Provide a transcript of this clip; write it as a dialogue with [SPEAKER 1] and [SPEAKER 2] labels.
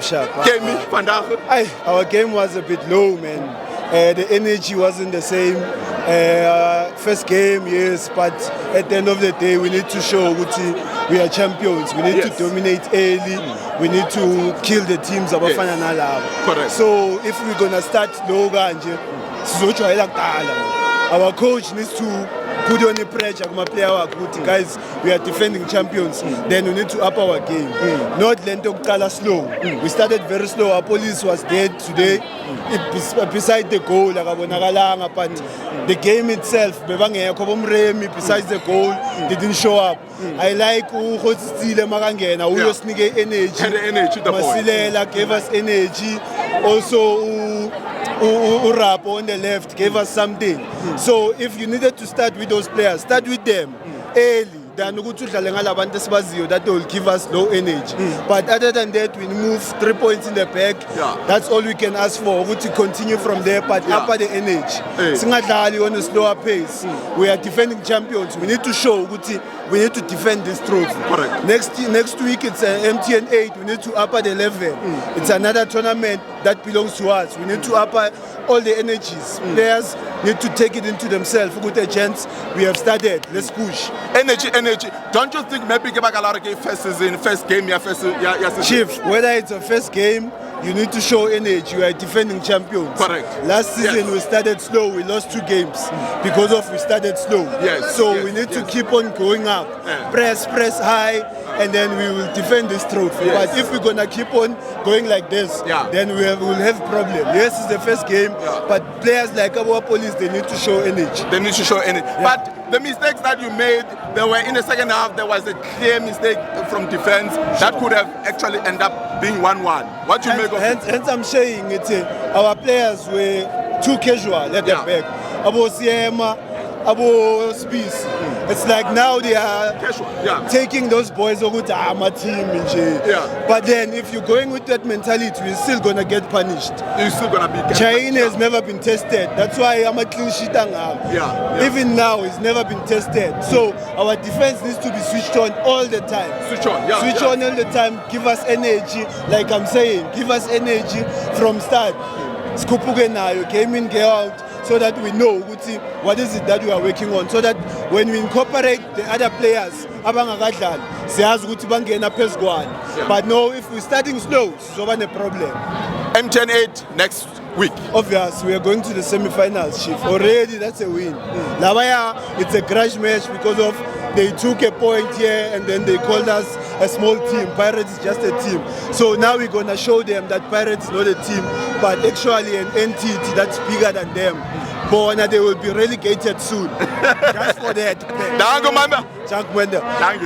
[SPEAKER 1] Sharp. Our game was a bit low, man. The energy wasn't the same. First game, yes, but at the end of the day, we need to show we are champions. We need to dominate early. We need to kill the teams.
[SPEAKER 2] Correct.
[SPEAKER 1] So if we're gonna start low, our coach needs to put on the pressure on my player. Guys, we are defending champions. Then we need to up our game. Not lento kala slow. We started very slow. Our police was dead today. Beside the goal, but the game itself, besides the goal, didn't show up. I like energy. Masilela gave us energy. Also, Urap on the left gave us something. So if you needed to start with those players, start with them early. That will give us low energy. But other than that, we move 3 points in the back. That's all we can ask for. We to continue from there, but up the energy. Singadlali on a slower pace. We are defending champions. We need to show we need to defend this trophy.
[SPEAKER 2] Correct.
[SPEAKER 1] Next week it's MTN 8. We need to up the level. It's another tournament that belongs to us. We need to up all the energies. Players need to take it into themselves. With a chance, we have started. Let's push.
[SPEAKER 2] Energy. Don't you think maybe first season, first game,
[SPEAKER 1] Chief, whether it's a first game, you need to show energy. You are defending champions.
[SPEAKER 2] Correct.
[SPEAKER 1] Last season we started slow. We lost 2 games because we started slow. So we need to keep on going up. Press high, and then we will defend this trophy. But if we're gonna keep on going like this, then we'll have problem. Yes, it's the first game, but players like our police, they need to show energy.
[SPEAKER 2] But the mistakes that you made, there were in the second half, there was a clear mistake from defense that could have actually ended up being 1-1. What you make of it?
[SPEAKER 1] Hence I'm saying our players were too casual at the back. Abo Siema, Abo Spies. It's like now they are taking those boys over to our team. But then if you're going with that mentality, you're still going to get punished.
[SPEAKER 2] You're still going to be
[SPEAKER 1] China has never been tested. That's why I'm a clean sheet. Even now, it's never been tested. So our defense needs to be switched on all the time.
[SPEAKER 2] Switch on
[SPEAKER 1] all the time. Give us energy. Like I'm saying, give us energy from start. Skupuke now, game in, game out. So that we know what is it that we are working on. So that when we incorporate the other players, but no, if we're starting slow, it's over the problem.
[SPEAKER 2] MTN 8 next week.
[SPEAKER 1] Obvious, we are going to the semi-finals, Chief. Already, that's a win. Lavaya, it's a crash match because of they took a point here and then they called us a small team. Pirates is just a team. So now we're going to show them that Pirates is not a team, but actually an entity that's bigger than them. But they will be relegated soon. Just for that.
[SPEAKER 2] Thank you.